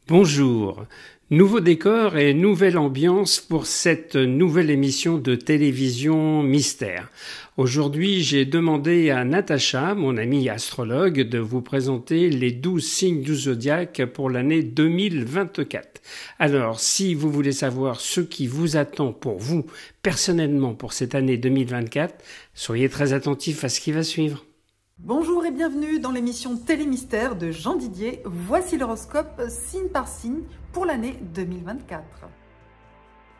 Bonjour, nouveau décor et nouvelle ambiance pour cette nouvelle émission de télévision Mystère. Aujourd'hui, j'ai demandé à Natacha, mon amie astrologue, de vous présenter les 12 signes du zodiaque pour l'année 2024. Alors, si vous voulez savoir ce qui vous attend pour vous, personnellement, pour cette année 2024, soyez très attentifs à ce qui va suivre. Bonjour et bienvenue dans l'émission Télémystère de Jean Didier. Voici l'horoscope signe par signe pour l'année 2024.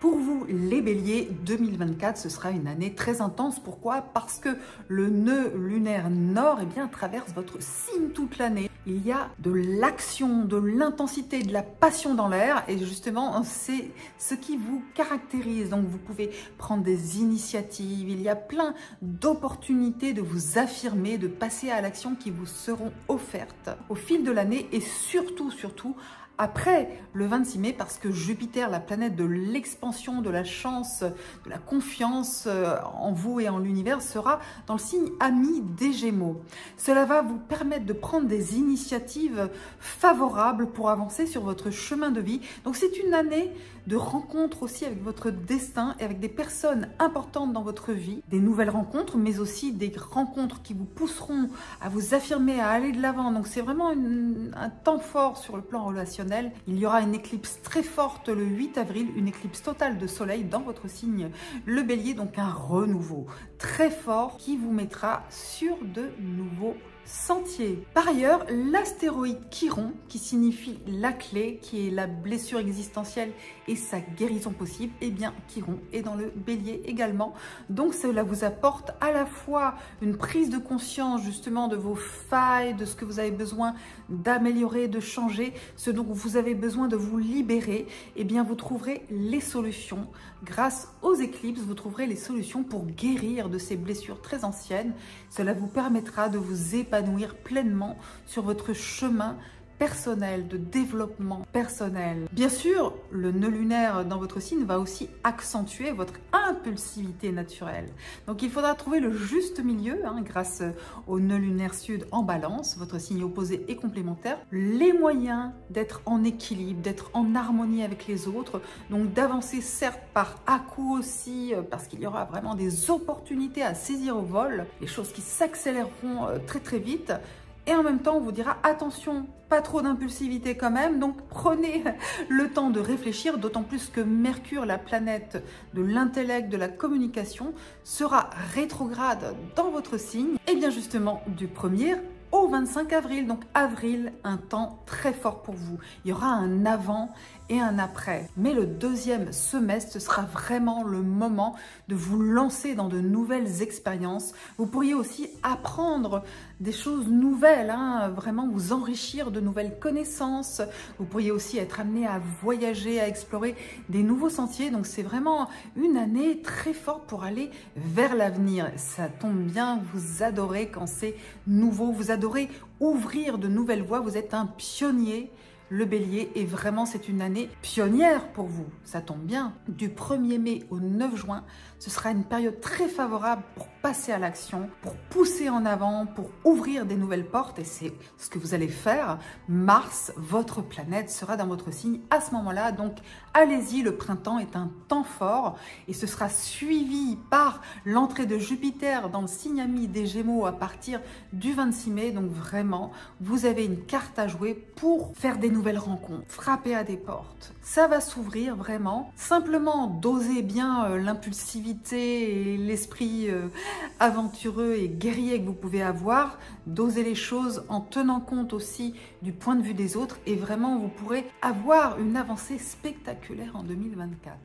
Pour vous, les béliers, 2024, ce sera une année très intense. Pourquoi? Parce que le nœud lunaire nord traverse votre signe toute l'année. Il y a de l'action, de l'intensité, de la passion dans l'air et justement, c'est ce qui vous caractérise. Donc, vous pouvez prendre des initiatives. Il y a plein d'opportunités de vous affirmer, de passer à l'action qui vous seront offertes au fil de l'année et surtout, après le 26 mai, parce que Jupiter, la planète de l'expansion, de la chance, de la confiance en vous et en l'univers, sera dans le signe ami des Gémeaux. Cela va vous permettre de prendre des initiatives favorables pour avancer sur votre chemin de vie. Donc c'est une année de rencontres aussi avec votre destin et avec des personnes importantes dans votre vie. Des nouvelles rencontres, mais aussi des rencontres qui vous pousseront à vous affirmer, à aller de l'avant. Donc c'est vraiment un temps fort sur le plan relationnel. Il y aura une éclipse très forte le 8 avril, une éclipse totale de soleil dans votre signe, le bélier, donc un renouveau très fort qui vous mettra sur de nouveaux sentiers. Par ailleurs, l'astéroïde Chiron, qui signifie la clé, qui est la blessure existentielle et sa guérison possible, Chiron est dans le bélier également. Donc cela vous apporte à la fois une prise de conscience justement de vos failles, de ce que vous avez besoin d'améliorer, de changer, ce dont vous avez besoin de vous libérer. Vous trouverez les solutions. Grâce aux éclipses, vous trouverez les solutions pour guérir de ces blessures très anciennes. Cela vous permettra de vous épanouir pleinement sur votre chemin personnel, de développement personnel. Bien sûr, le nœud lunaire dans votre signe va aussi accentuer votre impulsivité naturelle. Donc il faudra trouver le juste milieu grâce au nœud lunaire sud en balance, votre signe opposé et complémentaire, les moyens d'être en équilibre, d'être en harmonie avec les autres, donc d'avancer certes par à-coups aussi, parce qu'il y aura vraiment des opportunités à saisir au vol, des choses qui s'accéléreront très très vite. Et en même temps, on vous dira attention, pas trop d'impulsivité quand même. Donc prenez le temps de réfléchir, d'autant plus que Mercure, la planète de l'intellect, de la communication, sera rétrograde dans votre signe. Et bien justement, du 1er au 25 avril. Donc avril, un temps très fort pour vous. Il y aura un avant et un après. Mais le deuxième semestre, ce sera vraiment le moment de vous lancer dans de nouvelles expériences. Vous pourriez aussi apprendre des choses nouvelles, vraiment vous enrichir de nouvelles connaissances. Vous pourriez aussi être amené à voyager, à explorer des nouveaux sentiers. Donc c'est vraiment une année très forte pour aller vers l'avenir. Ça tombe bien, vous adorez quand c'est nouveau, vous adorez ouvrir de nouvelles voies. Vous êtes un pionnier, le bélier, et vraiment c'est une année pionnière pour vous. Ça tombe bien. Du 1er mai au 9 juin, ce sera une période très favorable pour passer à l'action, pour pousser en avant, pour ouvrir des nouvelles portes, et c'est ce que vous allez faire. Mars, votre planète, sera dans votre signe à ce moment-là, donc allez-y, le printemps est un temps fort et ce sera suivi par l'entrée de Jupiter dans le signe ami des Gémeaux à partir du 26 mai, donc vraiment, vous avez une carte à jouer pour faire des nouvelles rencontres, frapper à des portes. Ça va s'ouvrir vraiment. Simplement, dosez bien l'impulsivité et l'esprit aventureux et guerrier que vous pouvez avoir. Dosez les choses en tenant compte aussi du point de vue des autres et vraiment, vous pourrez avoir une avancée spectaculaire en 2024.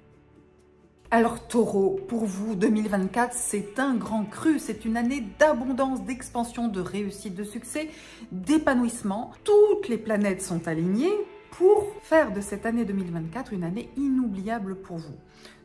Alors Taureau, pour vous, 2024, c'est un grand cru, c'est une année d'abondance, d'expansion, de réussite, de succès, d'épanouissement. Toutes les planètes sont alignées pour faire de cette année 2024 une année inoubliable pour vous.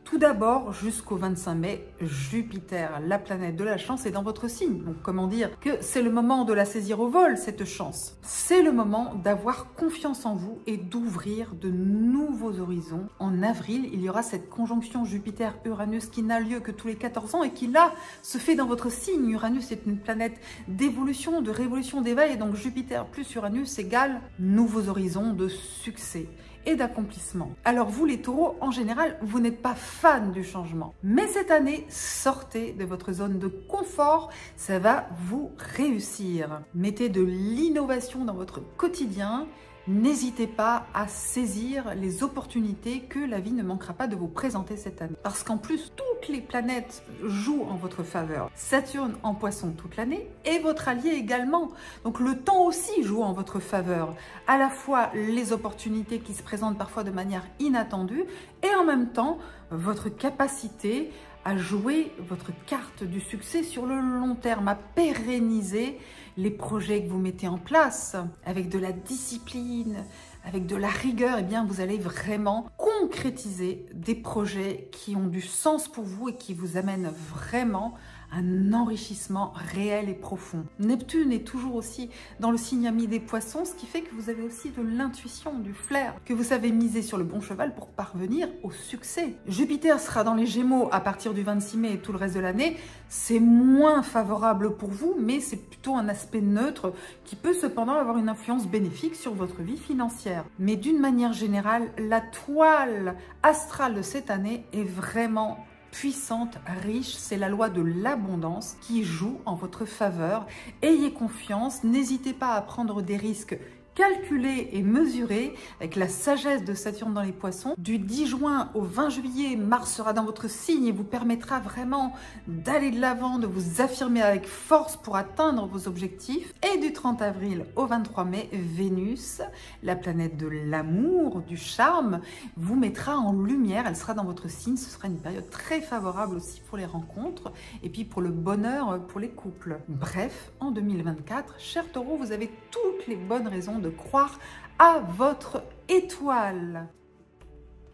Tout d'abord, jusqu'au 25 mai, Jupiter, la planète de la chance, est dans votre signe. Donc comment dire que c'est le moment de la saisir au vol, cette chance. C'est le moment d'avoir confiance en vous et d'ouvrir de nouveaux horizons. En avril, il y aura cette conjonction Jupiter-Uranus qui n'a lieu que tous les 14 ans et qui là se fait dans votre signe. Uranus est une planète d'évolution, de révolution, d'éveil, et donc Jupiter plus Uranus égale nouveaux horizons de succès et d'accomplissement. Alors vous les taureaux, en général, vous n'êtes pas fan du changement. Mais cette année, sortez de votre zone de confort, ça va vous réussir. Mettez de l'innovation dans votre quotidien. N'hésitez pas à saisir les opportunités que la vie ne manquera pas de vous présenter cette année. Parce qu'en plus, toutes les planètes jouent en votre faveur. Saturne en Poisson toute l'année et votre allié également. Donc le temps aussi joue en votre faveur. À la fois les opportunités qui se présentent parfois de manière inattendue et en même temps votre capacité à jouer votre carte du succès sur le long terme, à pérenniser les projets que vous mettez en place avec de la discipline, avec de la rigueur. Eh bien, vous allez vraiment concrétiser des projets qui ont du sens pour vous et qui vous amènent vraiment un enrichissement réel et profond. Neptune est toujours aussi dans le signe ami des Poissons, ce qui fait que vous avez aussi de l'intuition, du flair, que vous savez miser sur le bon cheval pour parvenir au succès. Jupiter sera dans les Gémeaux à partir du 26 mai et tout le reste de l'année. C'est moins favorable pour vous, mais c'est plutôt un aspect neutre qui peut cependant avoir une influence bénéfique sur votre vie financière. Mais d'une manière générale, la toile astrale de cette année est vraiment puissante, riche. C'est la loi de l'abondance qui joue en votre faveur. Ayez confiance, n'hésitez pas à prendre des risques calculé et mesuré avec la sagesse de Saturne dans les Poissons. Du 10 juin au 20 juillet, Mars sera dans votre signe et vous permettra vraiment d'aller de l'avant, de vous affirmer avec force pour atteindre vos objectifs. Et du 30 avril au 23 mai, Vénus, la planète de l'amour, du charme, vous mettra en lumière. Elle sera dans votre signe. Ce sera une période très favorable aussi pour les rencontres et puis pour le bonheur pour les couples. Bref, en 2024, chers taureaux, vous avez toutes les bonnes raisons de croire à votre étoile.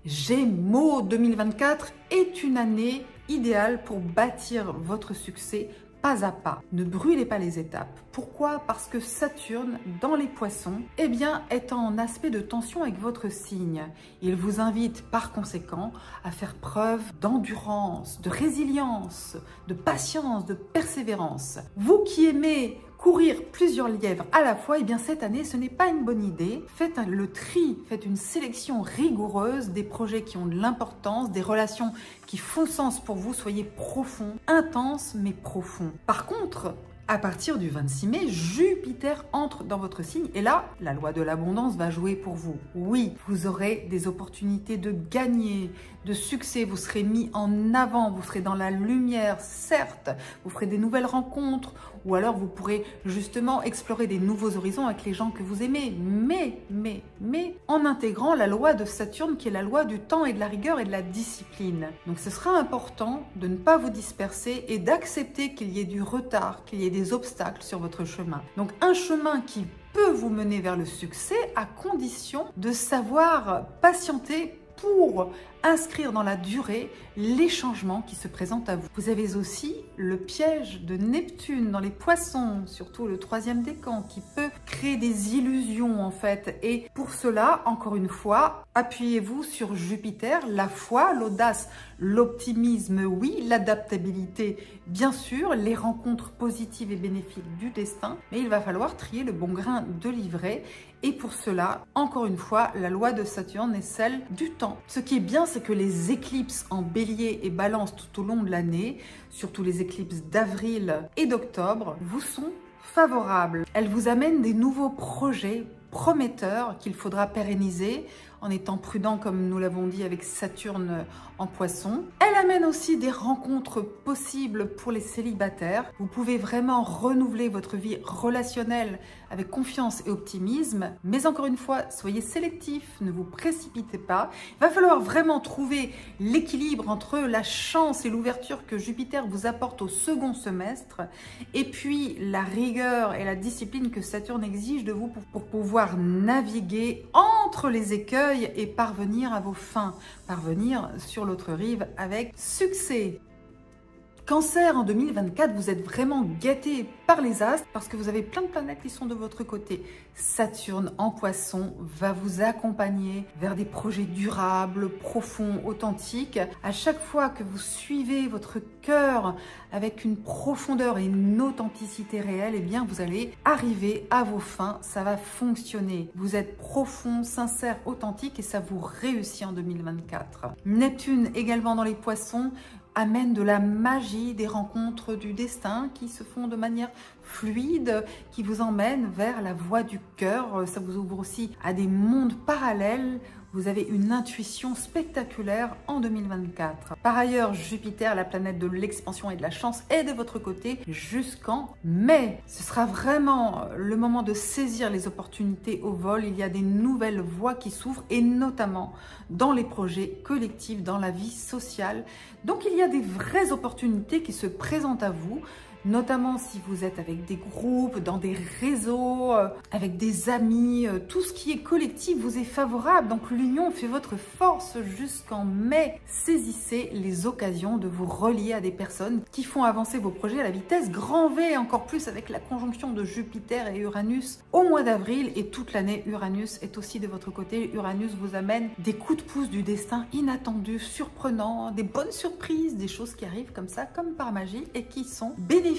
Gémeaux, 2024 est une année idéale pour bâtir votre succès pas à pas. Ne brûlez pas les étapes. Pourquoi? Parce que Saturne, dans les Poissons, eh bien, est en aspect de tension avec votre signe. Il vous invite par conséquent à faire preuve d'endurance, de résilience, de patience, de persévérance. Vous qui aimez courir plusieurs lièvres à la fois, eh bien cette année, ce n'est pas une bonne idée. Faites le tri, faites une sélection rigoureuse des projets qui ont de l'importance, des relations qui font sens pour vous. Soyez profond, intense mais profond. Par contre, à partir du 26 mai, Jupiter entre dans votre signe et là, la loi de l'abondance va jouer pour vous. Oui, vous aurez des opportunités de gagner, de succès, vous serez mis en avant, vous serez dans la lumière, certes, vous ferez des nouvelles rencontres ou alors vous pourrez justement explorer des nouveaux horizons avec les gens que vous aimez, mais en intégrant la loi de Saturne qui est la loi du temps et de la rigueur et de la discipline. Donc ce sera important de ne pas vous disperser et d'accepter qu'il y ait du retard, qu'il y ait des obstacles sur votre chemin. Donc un chemin qui peut vous mener vers le succès à condition de savoir patienter pour inscrire dans la durée les changements qui se présentent à vous. Vous avez aussi le piège de Neptune dans les Poissons, surtout le 3e décan, qui peut créer des illusions en fait. Et pour cela, encore une fois, appuyez-vous sur Jupiter, la foi, l'audace, l'optimisme, oui, l'adaptabilité, bien sûr, les rencontres positives et bénéfiques du destin, mais il va falloir trier le bon grain de livret. Et pour cela, encore une fois, la loi de Saturne est celle du temps. Ce qui est bien, c'est que les éclipses en Bélier et Balance tout au long de l'année, surtout les éclipses d'avril et d'octobre, vous sont favorables. Elles vous amènent des nouveaux projets prometteurs qu'il faudra pérenniser en étant prudent, comme nous l'avons dit avec Saturne en Poisson. Elle amène aussi des rencontres possibles pour les célibataires. Vous pouvez vraiment renouveler votre vie relationnelle avec confiance et optimisme. Mais encore une fois, soyez sélectif, ne vous précipitez pas. Il va falloir vraiment trouver l'équilibre entre la chance et l'ouverture que Jupiter vous apporte au second semestre et puis la rigueur et la discipline que Saturne exige de vous pour pouvoir naviguer entre les écueils seuils et parvenir à vos fins, parvenir sur l'autre rive avec succès. Cancer, en 2024, vous êtes vraiment gâté par les astres parce que vous avez plein de planètes qui sont de votre côté. Saturne en Poisson va vous accompagner vers des projets durables, profonds, authentiques. À chaque fois que vous suivez votre cœur avec une profondeur et une authenticité réelle, eh bien vous allez arriver à vos fins, ça va fonctionner. Vous êtes profond, sincère, authentique et ça vous réussit en 2024. Neptune également dans les Poissons amène de la magie, des rencontres du destin qui se font de manière fluide, qui vous emmène vers la voie du cœur. Ça vous ouvre aussi à des mondes parallèles. Vous avez une intuition spectaculaire en 2024. Par ailleurs, Jupiter, la planète de l'expansion et de la chance, est de votre côté jusqu'en mai. Ce sera vraiment le moment de saisir les opportunités au vol. Il y a des nouvelles voies qui s'ouvrent et notamment dans les projets collectifs, dans la vie sociale. Donc il y a des vraies opportunités qui se présentent à vous, notamment si vous êtes avec des groupes, dans des réseaux, avec des amis, tout ce qui est collectif vous est favorable. Donc l'union fait votre force jusqu'en mai. Saisissez les occasions de vous relier à des personnes qui font avancer vos projets à la vitesse grand V, encore plus avec la conjonction de Jupiter et Uranus au mois d'avril et toute l'année. Uranus est aussi de votre côté. Uranus vous amène des coups de pouce du destin inattendus, surprenants, des bonnes surprises, des choses qui arrivent comme ça, comme par magie et qui sont bénéfiques.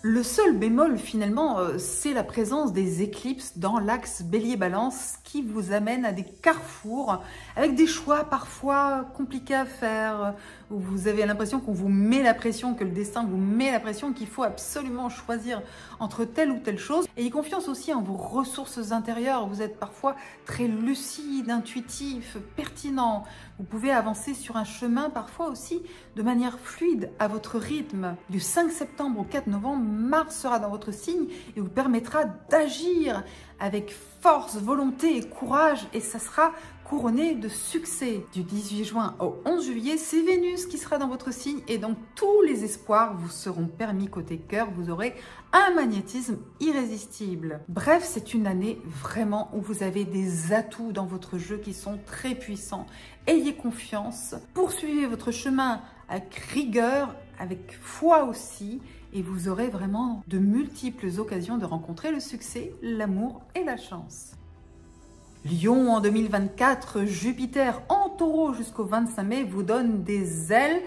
Le seul bémol finalement, c'est la présence des éclipses dans l'axe Bélier-Balance qui vous amène à des carrefours avec des choix parfois compliqués à faire, où vous avez l'impression qu'on vous met la pression, que le destin vous met la pression, qu'il faut absolument choisir entre telle ou telle chose. Ayez confiance aussi en vos ressources intérieures. Vous êtes parfois très lucide, intuitif, pertinent. Vous pouvez avancer sur un chemin parfois aussi de manière fluide, à votre rythme. Du 5 septembre au 4 novembre, Mars sera dans votre signe et vous permettra d'agir avec force, volonté et courage, et ça sera couronné de succès. Du 18 juin au 11 juillet, c'est Vénus qui sera dans votre signe et donc tous les espoirs vous seront permis côté cœur. Vous aurez un magnétisme irrésistible. Bref, c'est une année vraiment où vous avez des atouts dans votre jeu qui sont très puissants. Ayez confiance, poursuivez votre chemin avec rigueur, avec foi aussi, et vous aurez vraiment de multiples occasions de rencontrer le succès, l'amour et la chance. Lion, en 2024, Jupiter en Taureau jusqu'au 25 mai vous donne des ailes.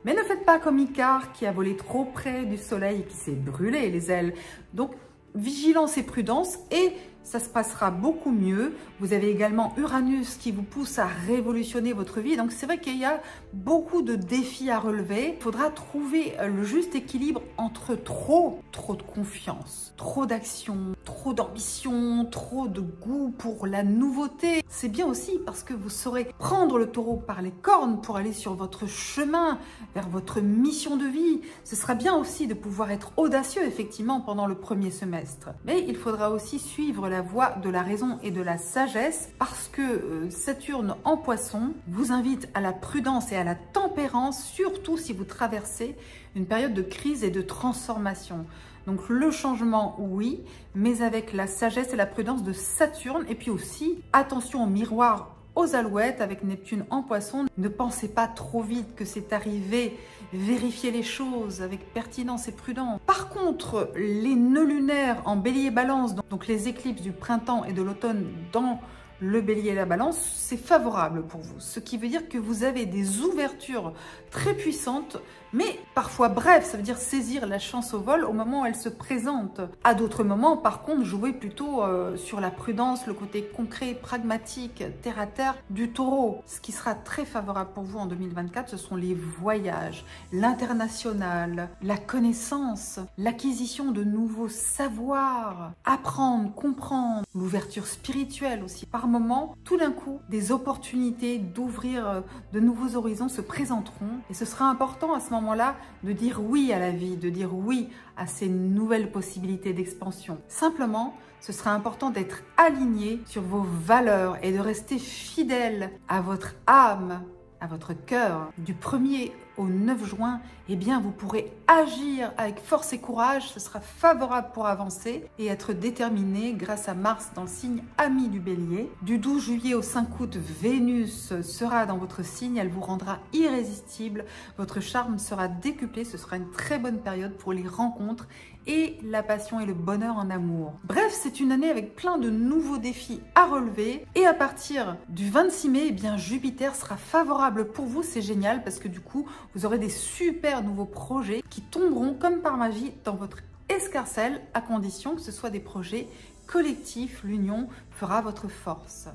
Mais ne faites pas comme Icare qui a volé trop près du soleil et qui s'est brûlé les ailes. Donc, vigilance et prudence et ça se passera beaucoup mieux. Vous avez également Uranus qui vous pousse à révolutionner votre vie. Donc, c'est vrai qu'il y a beaucoup de défis à relever. Il faudra trouver le juste équilibre entre trop de confiance, trop d'action, trop d'ambition, trop de goût pour la nouveauté. C'est bien aussi parce que vous saurez prendre le taureau par les cornes pour aller sur votre chemin, vers votre mission de vie. Ce sera bien aussi de pouvoir être audacieux, effectivement, pendant le premier semestre. Mais il faudra aussi suivre la voie de la raison et de la sagesse parce que Saturne en Poisson vous invite à la prudence et à la tempérance, surtout si vous traversez une période de crise et de transformation. Donc le changement, oui, mais avec la sagesse et la prudence de Saturne. Et puis aussi, attention au miroir, aux alouettes avec Neptune en Poisson. Ne pensez pas trop vite que c'est arrivé. Vérifiez les choses avec pertinence et prudence. Par contre, les nœuds lunaires en Bélier Balance, donc les éclipses du printemps et de l'automne dans le Bélier et la Balance, c'est favorable pour vous. Ce qui veut dire que vous avez des ouvertures très puissantes, mais parfois brèves. Ça veut dire saisir la chance au vol au moment où elle se présente. À d'autres moments, par contre, jouez plutôt sur la prudence, le côté concret, pragmatique, terre à terre du taureau. Ce qui sera très favorable pour vous en 2024, ce sont les voyages, l'international, la connaissance, l'acquisition de nouveaux savoirs, apprendre, comprendre, l'ouverture spirituelle aussi. Par moment, tout d'un coup, des opportunités d'ouvrir de nouveaux horizons se présenteront et ce sera important à ce moment-là de dire oui à la vie, de dire oui à ces nouvelles possibilités d'expansion. Simplement, ce sera important d'être aligné sur vos valeurs et de rester fidèle à votre âme, à votre cœur. Du 1er au 9 juin, eh bien, vous pourrez agir avec force et courage. Ce sera favorable pour avancer et être déterminé grâce à Mars dans le signe ami du Bélier. Du 12 juillet au 5 août, Vénus sera dans votre signe. Elle vous rendra irrésistible. Votre charme sera décuplé. Ce sera une très bonne période pour les rencontres et la passion et le bonheur en amour. Bref, c'est une année avec plein de nouveaux défis à relever. Et à partir du 26 mai, eh bien, Jupiter sera favorable pour vous. C'est génial parce que du coup, vous aurez des super nouveaux projets qui tomberont comme par magie dans votre escarcelle, à condition que ce soit des projets collectifs. L'union fera votre force.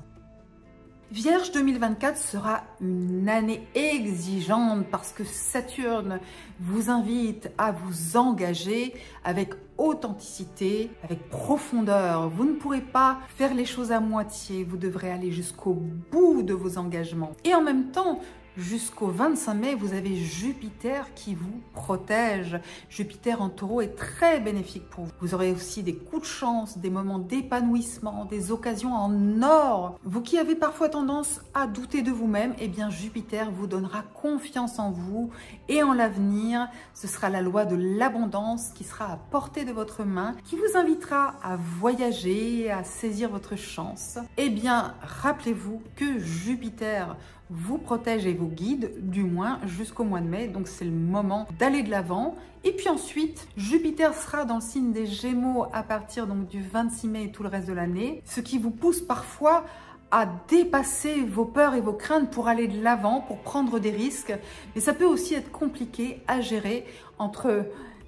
Vierge 2024 sera une année exigeante parce que Saturne vous invite à vous engager avec authenticité, avec profondeur. Vous ne pourrez pas faire les choses à moitié, vous devrez aller jusqu'au bout de vos engagements. Et en même temps, jusqu'au 25 mai, vous avez Jupiter qui vous protège. Jupiter en taureau est très bénéfique pour vous. Vous aurez aussi des coups de chance, des moments d'épanouissement, des occasions en or. Vous qui avez parfois tendance à douter de vous-même, eh bien Jupiter vous donnera confiance en vous et en l'avenir. Ce sera la loi de l'abondance qui sera à portée de votre main, qui vous invitera à voyager, à saisir votre chance. Eh bien, rappelez-vous que Jupiter vous protège et vous guide, du moins jusqu'au mois de mai. Donc c'est le moment d'aller de l'avant. Et puis ensuite, Jupiter sera dans le signe des Gémeaux à partir donc du 26 mai et tout le reste de l'année, ce qui vous pousse parfois à dépasser vos peurs et vos craintes pour aller de l'avant, pour prendre des risques. Mais ça peut aussi être compliqué à gérer entre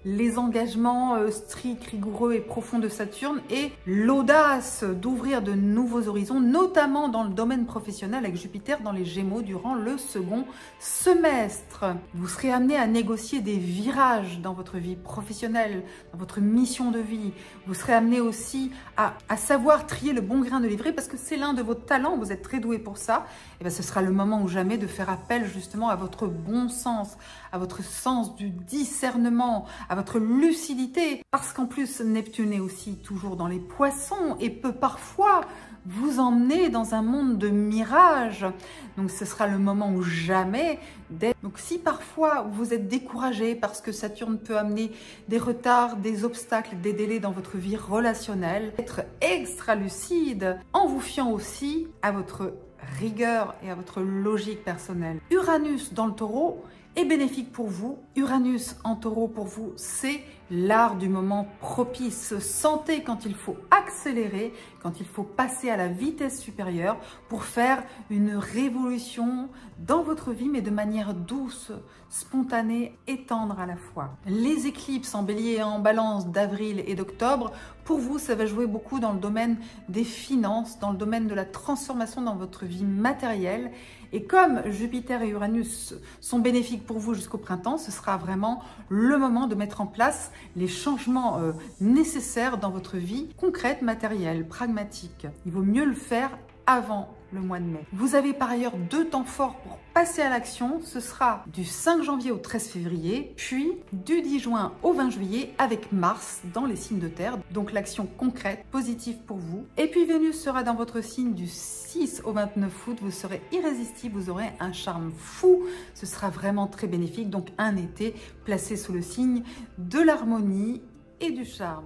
les engagements stricts, rigoureux et profonds de Saturne et l'audace d'ouvrir de nouveaux horizons, notamment dans le domaine professionnel avec Jupiter dans les Gémeaux durant le second semestre. Vous serez amené à négocier des virages dans votre vie professionnelle, dans votre mission de vie. Vous serez amené aussi à savoir trier le bon grain de livret parce que c'est l'un de vos talents, vous êtes très doué pour ça. Et bien, ce sera le moment ou jamais de faire appel justement à votre bon sens, à votre sens du discernement, à votre lucidité. Parce qu'en plus, Neptune est aussi toujours dans les poissons et peut parfois vous emmener dans un monde de mirages. Donc ce sera le moment ou jamais d'être. Donc si parfois vous êtes découragé parce que Saturne peut amener des retards, des obstacles, des délais dans votre vie relationnelle, être extra lucide en vous fiant aussi à votre rigueur et à votre logique personnelle. Uranus dans le taureau est bénéfique pour vous. Uranus en taureau pour vous, c'est l'art du moment propice. Sentez quand il faut accélérer, quand il faut passer à la vitesse supérieure pour faire une révolution dans votre vie, mais de manière douce, spontanée et tendre à la fois. Les éclipses en bélier et en balance d'avril et d'octobre, pour vous, ça va jouer beaucoup dans le domaine des finances, dans le domaine de la transformation dans votre vie matérielle. Et comme Jupiter et Uranus sont bénéfiques pour vous jusqu'au printemps, ce sera vraiment le moment de mettre en place les changements nécessaires dans votre vie concrète, matérielle, pragmatique. Il vaut mieux le faire avant le mois de mai. Vous avez par ailleurs 2 temps forts pour passer à l'action. Ce sera du 5 janvier au 13 février, puis du 10 juin au 20 juillet avec Mars dans les signes de terre. Donc l'action concrète, positive pour vous. Et puis Vénus sera dans votre signe du 6 au 29 août. Vous serez irrésistible, vous aurez un charme fou. Ce sera vraiment très bénéfique. Donc un été placé sous le signe de l'harmonie et du charme.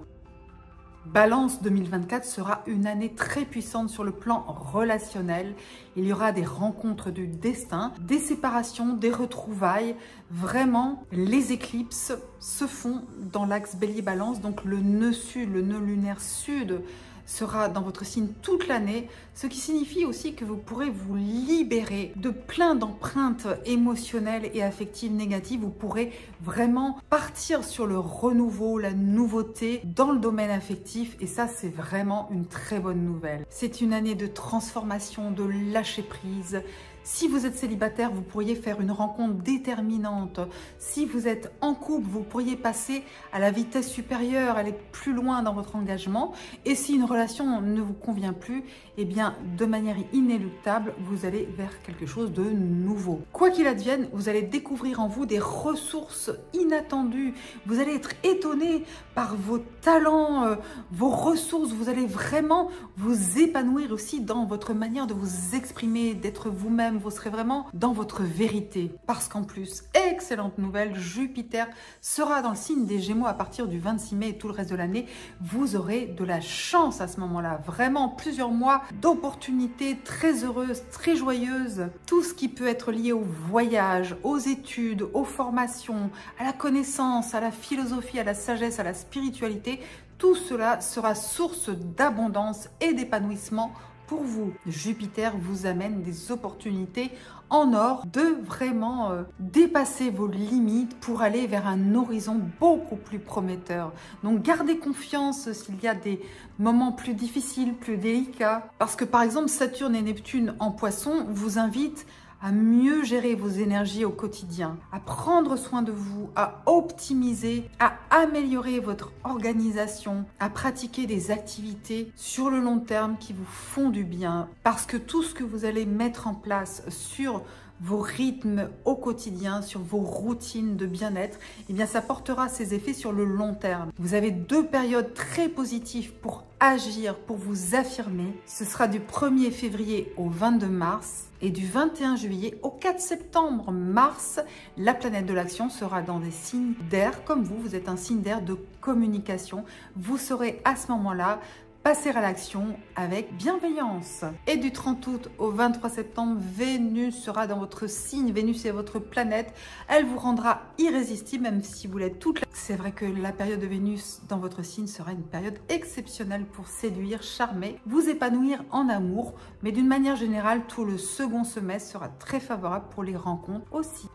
Balance 2024 sera une année très puissante sur le plan relationnel. Il y aura des rencontres du destin, des séparations, des retrouvailles. Vraiment, les éclipses se font dans l'axe Bélier-Balance. Donc le nœud sud, le nœud lunaire sud sera dans votre signe toute l'année, ce qui signifie aussi que vous pourrez vous libérer de plein d'empreintes émotionnelles et affectives négatives. Vous pourrez vraiment partir sur le renouveau, la nouveauté dans le domaine affectif et ça, c'est vraiment une très bonne nouvelle. C'est une année de transformation, de lâcher prise. Si vous êtes célibataire, vous pourriez faire une rencontre déterminante. Si vous êtes en couple, vous pourriez passer à la vitesse supérieure, aller plus loin dans votre engagement. Et si une relation ne vous convient plus, eh bien, de manière inéluctable, vous allez vers quelque chose de nouveau. Quoi qu'il advienne, vous allez découvrir en vous des ressources inattendues. Vous allez être étonné par vos talents, vos ressources. Vous allez vraiment vous épanouir aussi dans votre manière de vous exprimer, d'être vous-même, vous-même, vous serez vraiment dans votre vérité. Parce qu'en plus, excellente nouvelle, Jupiter sera dans le signe des Gémeaux à partir du 26 mai et tout le reste de l'année. Vous aurez de la chance à ce moment-là. Vraiment plusieurs mois d'opportunités très heureuses, très joyeuses. Tout ce qui peut être lié au voyage, aux études, aux formations, à la connaissance, à la philosophie, à la sagesse, à la spiritualité, tout cela sera source d'abondance et d'épanouissement pour vous. Jupiter vous amène des opportunités en or de vraiment dépasser vos limites pour aller vers un horizon beaucoup plus prometteur. Donc gardez confiance s'il y a des moments plus difficiles, plus délicats. Parce que par exemple, Saturne et Neptune en Poisson vous invitent à mieux gérer vos énergies au quotidien, à prendre soin de vous, à optimiser, à améliorer votre organisation, à pratiquer des activités sur le long terme qui vous font du bien. Parce que tout ce que vous allez mettre en place sur vos rythmes au quotidien, sur vos routines de bien-être, eh bien ça portera ses effets sur le long terme. Vous avez 2 périodes très positives pour agir, pour vous affirmer. Ce sera du 1er février au 22 mars et du 21 juillet au 4 septembre. Mars, la planète de l'action sera dans des signes d'air comme vous. Vous êtes un signe d'air de communication. Vous saurez à ce moment-là passer à l'action avec bienveillance. Et du 30 août au 23 septembre, Vénus sera dans votre signe. Vénus est votre planète. Elle vous rendra irrésistible, même si vous l'êtes toute. C'est vrai que la période de Vénus dans votre signe sera une période exceptionnelle pour séduire, charmer, vous épanouir en amour. Mais d'une manière générale, tout le second semestre sera très favorable pour les rencontres aussi.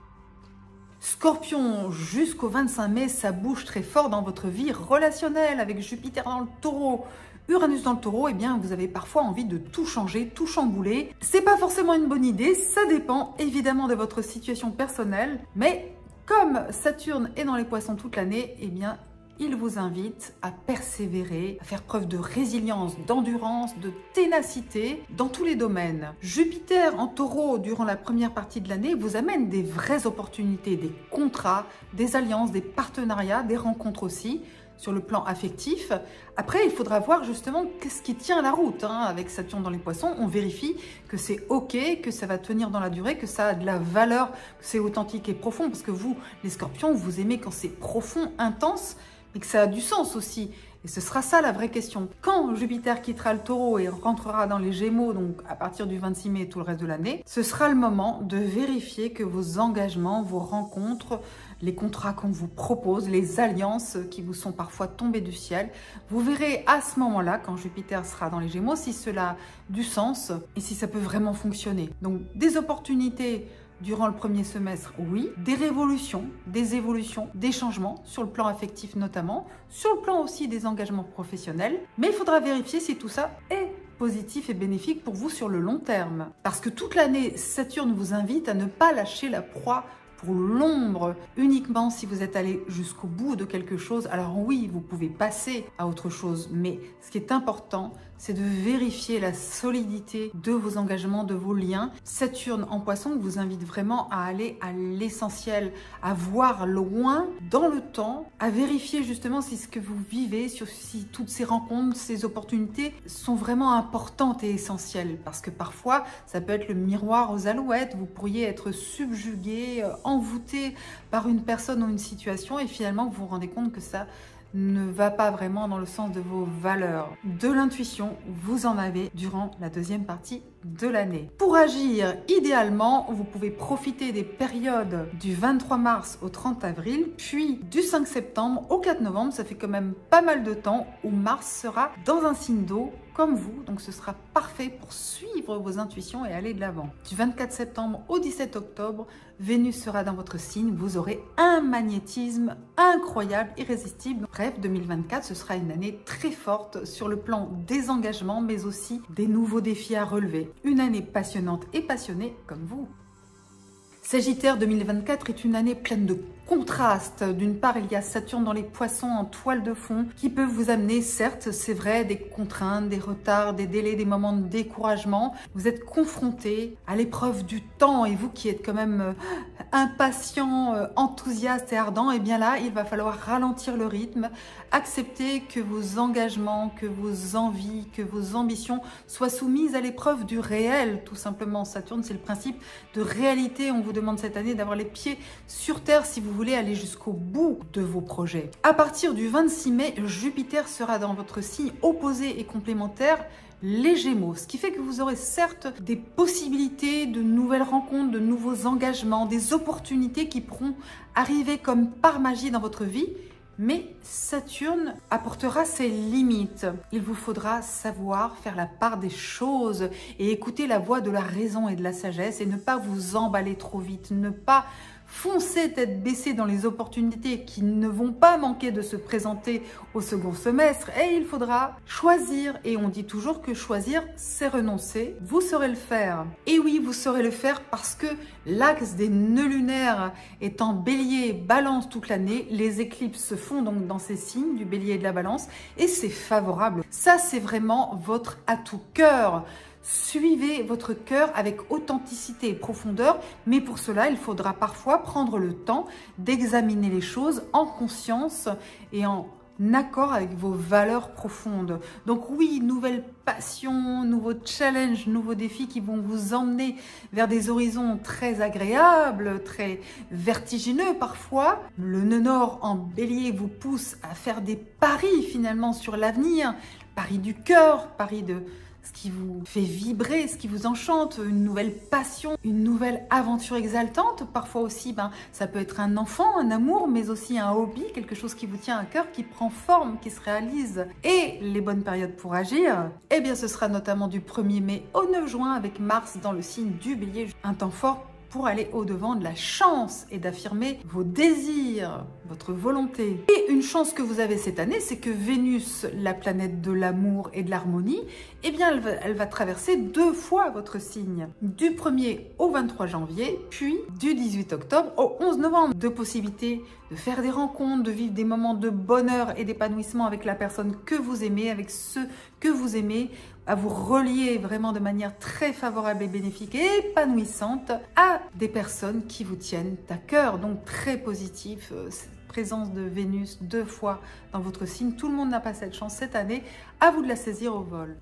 Scorpion, jusqu'au 25 mai, ça bouge très fort dans votre vie relationnelle avec Jupiter dans le Taureau. Uranus dans le Taureau, eh bien, vous avez parfois envie de tout changer, tout chambouler. C'est pas forcément une bonne idée, ça dépend évidemment de votre situation personnelle, mais comme Saturne est dans les Poissons toute l'année, eh bien, il vous invite à persévérer, à faire preuve de résilience, d'endurance, de ténacité dans tous les domaines. Jupiter en Taureau, durant la première partie de l'année, vous amène des vraies opportunités, des contrats, des alliances, des partenariats, des rencontres aussi, sur le plan affectif. Après, il faudra voir justement qu'est-ce qui tient la route. Avec Saturne dans les Poissons, on vérifie que c'est OK, que ça va tenir dans la durée, que ça a de la valeur, que c'est authentique et profond. Parce que vous, les Scorpions, vous aimez quand c'est profond, intense, mais que ça a du sens aussi. Et ce sera ça la vraie question. Quand Jupiter quittera le Taureau et rentrera dans les Gémeaux, donc à partir du 26 mai et tout le reste de l'année, ce sera le moment de vérifier que vos engagements, vos rencontres, les contrats qu'on vous propose, les alliances qui vous sont parfois tombées du ciel, vous verrez à ce moment-là, quand Jupiter sera dans les Gémeaux, si cela a du sens et si ça peut vraiment fonctionner. Donc des opportunités durant le premier semestre, oui. Des révolutions, des évolutions, des changements sur le plan affectif notamment, sur le plan aussi des engagements professionnels. Mais il faudra vérifier si tout ça est positif et bénéfique pour vous sur le long terme. Parce que toute l'année, Saturne vous invite à ne pas lâcher la proie pour l'ombre, uniquement si vous êtes allé jusqu'au bout de quelque chose. Alors oui, vous pouvez passer à autre chose, mais ce qui est important, c'est de vérifier la solidité de vos engagements, de vos liens. Saturne en Poisson vous invite vraiment à aller à l'essentiel, à voir loin dans le temps, à vérifier justement si ce que vous vivez, si toutes ces rencontres, ces opportunités sont vraiment importantes et essentielles. Parce que parfois, ça peut être le miroir aux alouettes, vous pourriez être subjugué, envoûté par une personne ou une situation et finalement vous vous rendez compte que ça ne va pas vraiment dans le sens de vos valeurs. De l'intuition, vous en avez durant la deuxième partie de l'année. Pour agir, idéalement, vous pouvez profiter des périodes du 23 mars au 30 avril, puis du 5 septembre au 4 novembre. Ça fait quand même pas mal de temps où Mars sera dans un signe d'eau comme vous, donc ce sera parfait pour suivre vos intuitions et aller de l'avant. Du 24 septembre au 17 octobre, Vénus sera dans votre signe, vous aurez un magnétisme incroyable, irrésistible. Bref, 2024, ce sera une année très forte sur le plan des engagements, mais aussi des nouveaux défis à relever. Une année passionnante et passionnée comme vous. Sagittaire 2024 est une année pleine de contrastes. D'une part, il y a Saturne dans les Poissons en toile de fond qui peut vous amener, certes, c'est vrai, des contraintes, des retards, des délais, des moments de découragement. Vous êtes confronté à l'épreuve du temps et vous qui êtes quand même impatient, enthousiaste et ardent, et bien là, il va falloir ralentir le rythme, accepter que vos engagements, que vos envies, que vos ambitions soient soumises à l'épreuve du réel, tout simplement. Saturne, c'est le principe de réalité. On vous demande cette année d'avoir les pieds sur terre si vous voulez aller jusqu'au bout de vos projets. À partir du 26 mai, Jupiter sera dans votre signe opposé et complémentaire, les Gémeaux, ce qui fait que vous aurez certes des possibilités de nouvelles rencontres, de nouveaux engagements, des opportunités qui pourront arriver comme par magie dans votre vie, mais Saturne apportera ses limites. Il vous faudra savoir faire la part des choses et écouter la voix de la raison et de la sagesse et ne pas vous emballer trop vite, ne pas foncer tête baissée dans les opportunités qui ne vont pas manquer de se présenter au second semestre, et il faudra choisir. Et on dit toujours que choisir, c'est renoncer. Vous saurez le faire. Et oui, vous saurez le faire parce que l'axe des nœuds lunaires est en Bélier, Balance toute l'année. Les éclipses se font donc dans ces signes du Bélier et de la Balance et c'est favorable. Ça, c'est vraiment votre atout cœur. Suivez votre cœur avec authenticité et profondeur, mais pour cela, il faudra parfois prendre le temps d'examiner les choses en conscience et en accord avec vos valeurs profondes. Donc oui, nouvelles passions, nouveaux challenges, nouveaux défis qui vont vous emmener vers des horizons très agréables, très vertigineux parfois. Le nœud nord en Bélier vous pousse à faire des paris finalement sur l'avenir, paris du cœur, paris de ce qui vous fait vibrer, ce qui vous enchante, une nouvelle passion, une nouvelle aventure exaltante. Parfois aussi, ça peut être un enfant, un amour, mais aussi un hobby, quelque chose qui vous tient à cœur, qui prend forme, qui se réalise. Et les bonnes périodes pour agir, eh bien ce sera notamment du 1er mai au 9 juin avec Mars dans le signe du Bélier. Un temps fort pour aller au-devant de la chance et d'affirmer vos désirs, votre volonté. Et une chance que vous avez cette année, c'est que Vénus, la planète de l'amour et de l'harmonie, eh bien elle va traverser 2 fois votre signe, du 1er au 23 janvier, puis du 18 octobre au 11 novembre. 2 possibilités de faire des rencontres, de vivre des moments de bonheur et d'épanouissement avec la personne que vous aimez, avec ceux que vous aimez, à vous relier vraiment de manière très favorable et bénéfique et épanouissante à des personnes qui vous tiennent à cœur. Donc très positif, cette présence de Vénus 2 fois dans votre signe. Tout le monde n'a pas cette chance cette année, à vous de la saisir au vol.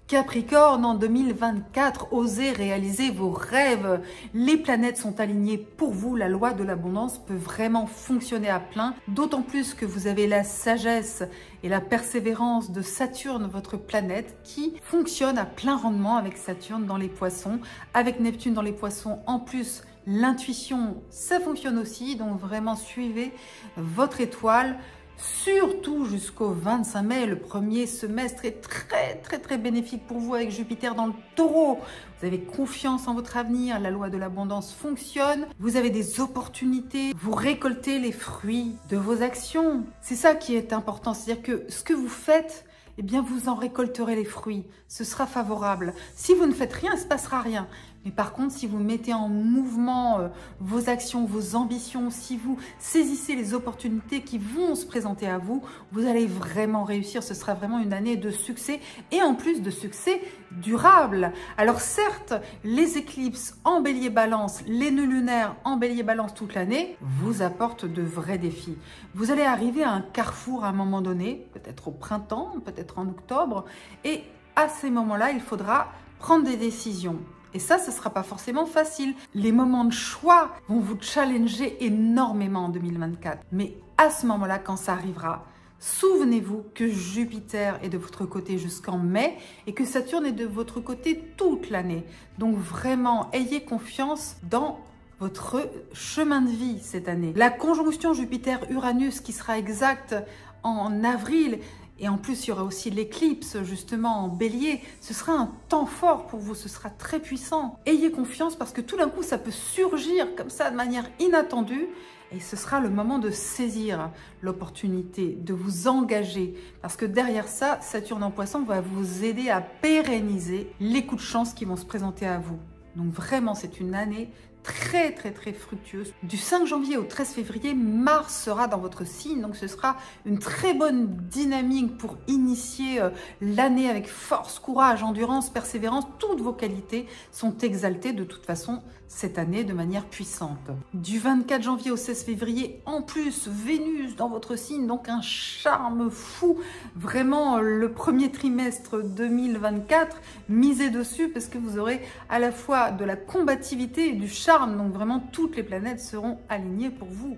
Capricorne, en 2024, osez réaliser vos rêves. Les planètes sont alignées pour vous. La loi de l'abondance peut vraiment fonctionner à plein, d'autant plus que vous avez la sagesse et la persévérance de Saturne, votre planète, qui fonctionne à plein rendement avec Saturne dans les poissons, avec Neptune dans les poissons. En plus, l'intuition, ça fonctionne aussi, donc vraiment suivez votre étoile. Surtout jusqu'au 25 mai, le premier semestre est très bénéfique pour vous avec Jupiter dans le Taureau. Vous avez confiance en votre avenir, la loi de l'abondance fonctionne, vous avez des opportunités, vous récoltez les fruits de vos actions. C'est ça qui est important, c'est-à-dire que ce que vous faites, eh bien vous en récolterez les fruits, ce sera favorable. Si vous ne faites rien, il ne se passera rien. Mais par contre, si vous mettez en mouvement vos actions, vos ambitions, si vous saisissez les opportunités qui vont se présenter à vous, vous allez vraiment réussir. Ce sera vraiment une année de succès et en plus de succès durable. Alors certes, les éclipses en Bélier-Balance, les nœuds lunaires en Bélier-Balance toute l'année vous apportent de vrais défis. Vous allez arriver à un carrefour à un moment donné, peut-être au printemps, peut-être en octobre, et à ces moments-là, il faudra prendre des décisions. Et ça, ce ne sera pas forcément facile. Les moments de choix vont vous challenger énormément en 2024. Mais à ce moment-là, quand ça arrivera, souvenez-vous que Jupiter est de votre côté jusqu'en mai et que Saturne est de votre côté toute l'année. Donc vraiment, ayez confiance dans votre chemin de vie cette année. La conjonction Jupiter-Uranus qui sera exacte en avril, et en plus, il y aura aussi l'éclipse, justement, en Bélier. Ce sera un temps fort pour vous, ce sera très puissant. Ayez confiance parce que tout d'un coup, ça peut surgir comme ça de manière inattendue. Et ce sera le moment de saisir l'opportunité, de vous engager. Parce que derrière ça, Saturne en Poisson va vous aider à pérenniser les coups de chance qui vont se présenter à vous. Donc vraiment, c'est une année très fructueuse. Du 5 janvier au 13 février, Mars sera dans votre signe, donc ce sera une très bonne dynamique pour initier l'année avec force, courage, endurance, persévérance. Toutes vos qualités sont exaltées de toute façon cette année de manière puissante. Du 24 janvier au 16 février, en plus, Vénus dans votre signe, donc un charme fou. Vraiment, le premier trimestre 2024, misez dessus parce que vous aurez à la fois de la combativité et du charme. Donc vraiment, toutes les planètes seront alignées pour vous.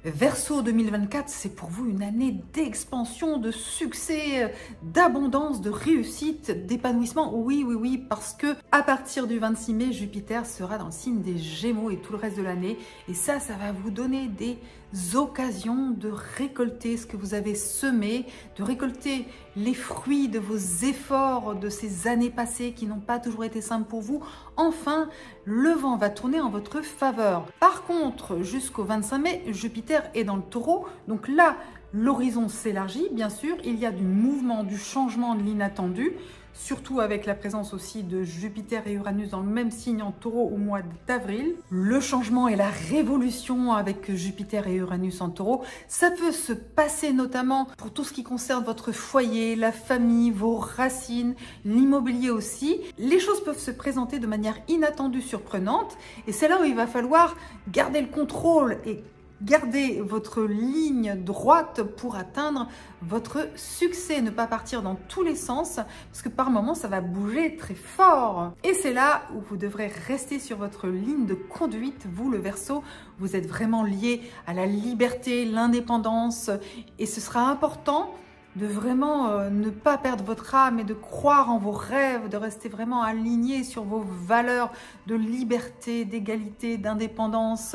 Verseau 2024, c'est pour vous une année d'expansion, de succès, d'abondance, de réussite, d'épanouissement. Oui, parce que à partir du 26 mai, Jupiter sera dans le signe des Gémeaux et tout le reste de l'année. Et ça va vous donner des occasions de récolter ce que vous avez semé, de récolter les fruits de vos efforts de ces années passées qui n'ont pas toujours été simples pour vous. Enfin, le vent va tourner en votre faveur. Par contre, jusqu'au 25 mai, Jupiter est dans le Taureau. Donc là, l'horizon s'élargit, bien sûr. Il y a du mouvement, du changement, de l'inattendu. Surtout avec la présence aussi de Jupiter et Uranus dans le même signe en Taureau au mois d'avril. Le changement et la révolution avec Jupiter et Uranus en Taureau, ça peut se passer notamment pour tout ce qui concerne votre foyer, la famille, vos racines, l'immobilier aussi. Les choses peuvent se présenter de manière inattendue, surprenante, et c'est là où il va falloir garder le contrôle et gardez votre ligne droite pour atteindre votre succès. Ne pas partir dans tous les sens parce que par moments, ça va bouger très fort. Et c'est là où vous devrez rester sur votre ligne de conduite. Vous, le Verseau, vous êtes vraiment lié à la liberté, l'indépendance. Et ce sera important de vraiment ne pas perdre votre âme et de croire en vos rêves, de rester vraiment aligné sur vos valeurs de liberté, d'égalité, d'indépendance,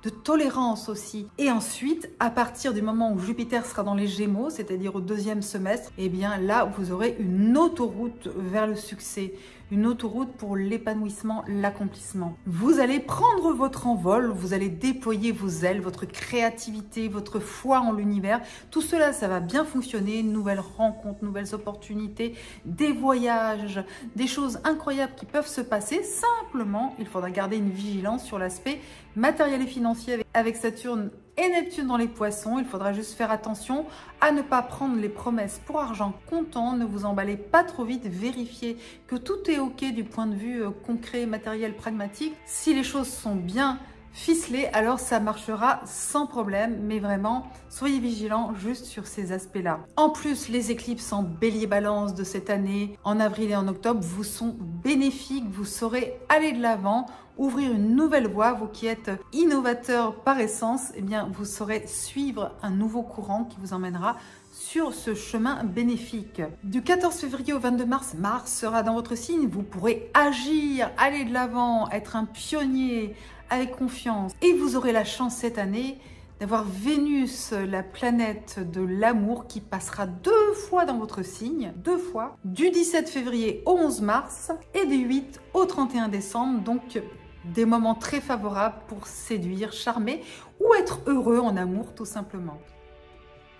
de tolérance aussi. Et ensuite, à partir du moment où Jupiter sera dans les Gémeaux, c'est-à-dire au deuxième semestre, eh bien là, vous aurez une autoroute vers le succès, une autoroute pour l'épanouissement, l'accomplissement. Vous allez prendre votre envol, vous allez déployer vos ailes, votre créativité, votre foi en l'univers. Tout cela, ça va bien fonctionner. Nouvelles rencontres, nouvelles opportunités, des voyages, des choses incroyables qui peuvent se passer. Simplement, il faudra garder une vigilance sur l'aspect matériel et financier avec Saturne et Neptune dans les Poissons. Il faudra juste faire attention à ne pas prendre les promesses pour argent comptant. Ne vous emballez pas trop vite. Vérifiez que tout est OK du point de vue concret, matériel, pragmatique. Si les choses sont bien ficelées, alors ça marchera sans problème. Mais vraiment, soyez vigilants juste sur ces aspects-là. En plus, les éclipses en Bélier-Balance de cette année, en avril et en octobre, vous sont bénéfiques. Vous saurez aller de l'avant, ouvrir une nouvelle voie. Vous qui êtes innovateur par essence, eh bien, vous saurez suivre un nouveau courant qui vous emmènera sur ce chemin bénéfique. Du 14 février au 22 mars, Mars sera dans votre signe. Vous pourrez agir, aller de l'avant, être un pionnier avec confiance. Et vous aurez la chance cette année d'avoir Vénus, la planète de l'amour, qui passera 2 fois dans votre signe, 2 fois, du 17 février au 11 mars et du 8 au 31 décembre. Donc, des moments très favorables pour séduire, charmer ou être heureux en amour tout simplement.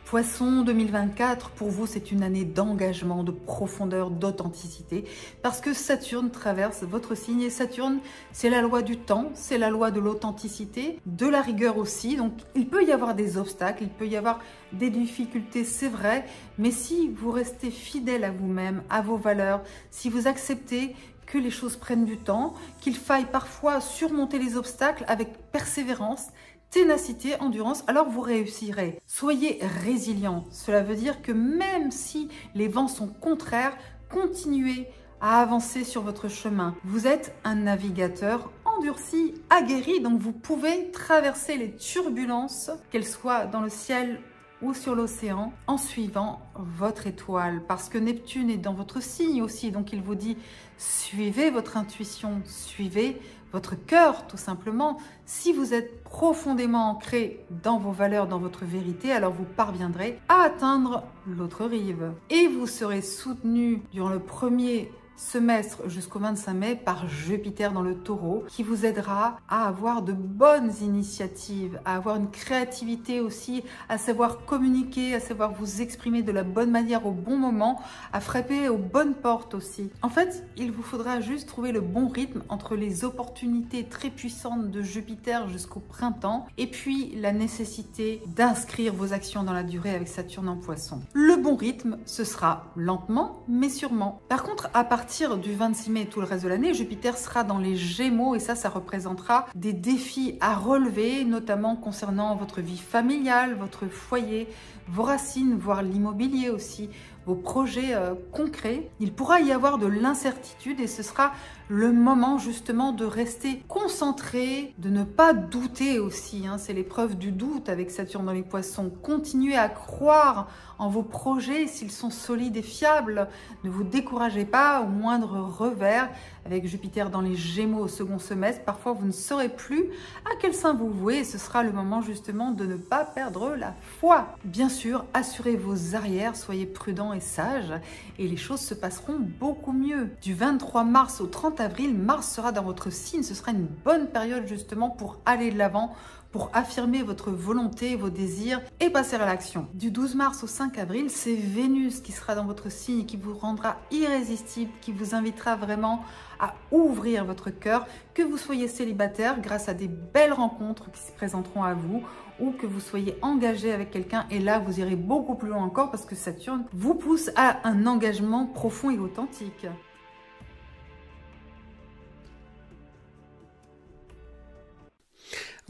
Poisson 2024, pour vous, c'est une année d'engagement, de profondeur, d'authenticité, parce que Saturne traverse votre signe. Et Saturne, c'est la loi du temps, c'est la loi de l'authenticité, de la rigueur aussi. Donc, il peut y avoir des obstacles, il peut y avoir des difficultés, c'est vrai, mais si vous restez fidèle à vous-même, à vos valeurs, si vous acceptez que les choses prennent du temps, qu'il faille parfois surmonter les obstacles avec persévérance, ténacité, endurance, alors vous réussirez. Soyez résilient. Cela veut dire que même si les vents sont contraires, continuez à avancer sur votre chemin. Vous êtes un navigateur endurci, aguerri, donc vous pouvez traverser les turbulences, qu'elles soient dans le ciel ou sur l'océan, en suivant votre étoile. Parce que Neptune est dans votre signe aussi, donc il vous dit suivez votre intuition, suivez votre cœur tout simplement. Si vous êtes profondément ancré dans vos valeurs, dans votre vérité, alors vous parviendrez à atteindre l'autre rive. Et vous serez soutenu durant le premier semestre jusqu'au 25 mai par Jupiter dans le Taureau, qui vous aidera à avoir de bonnes initiatives, à avoir une créativité aussi, à savoir communiquer, à savoir vous exprimer de la bonne manière au bon moment, à frapper aux bonnes portes aussi. En fait, il vous faudra juste trouver le bon rythme entre les opportunités très puissantes de Jupiter jusqu'au printemps et puis la nécessité d'inscrire vos actions dans la durée avec Saturne en Poisson. Le bon rythme, ce sera lentement mais sûrement. Par contre, à partir du 26 mai et tout le reste de l'année, Jupiter sera dans les Gémeaux et ça représentera des défis à relever, notamment concernant votre vie familiale, votre foyer, vos racines, voire l'immobilier aussi, vos projets concrets. Il pourra y avoir de l'incertitude et ce sera le moment justement de rester concentré, de ne pas douter aussi. C'est l'épreuve du doute avec Saturne dans les Poissons. Continuez à croire en vos projets s'ils sont solides et fiables. Ne vous découragez pas au moindre revers. Avec Jupiter dans les Gémeaux au second semestre, parfois vous ne saurez plus à quel sein vous vouez et ce sera le moment justement de ne pas perdre la foi. Bien sûr, assurez vos arrières, soyez prudents et sages et les choses se passeront beaucoup mieux. Du 23 mars au 30 avril, Mars sera dans votre signe. Ce sera une bonne période justement pour aller de l'avant, pour affirmer votre volonté, vos désirs et passer à l'action. Du 12 mars au 5 avril, c'est Vénus qui sera dans votre signe et qui vous rendra irrésistible, qui vous invitera vraiment à ouvrir votre cœur, que vous soyez célibataire grâce à des belles rencontres qui se présenteront à vous ou que vous soyez engagé avec quelqu'un et là vous irez beaucoup plus loin encore parce que Saturne vous pousse à un engagement profond et authentique.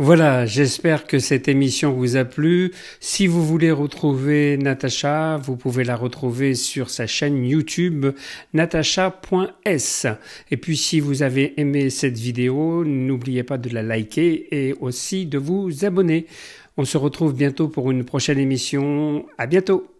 Voilà, j'espère que cette émission vous a plu. Si vous voulez retrouver Natacha, vous pouvez la retrouver sur sa chaîne YouTube natacha.s. Et puis si vous avez aimé cette vidéo, n'oubliez pas de la liker et aussi de vous abonner. On se retrouve bientôt pour une prochaine émission. À bientôt.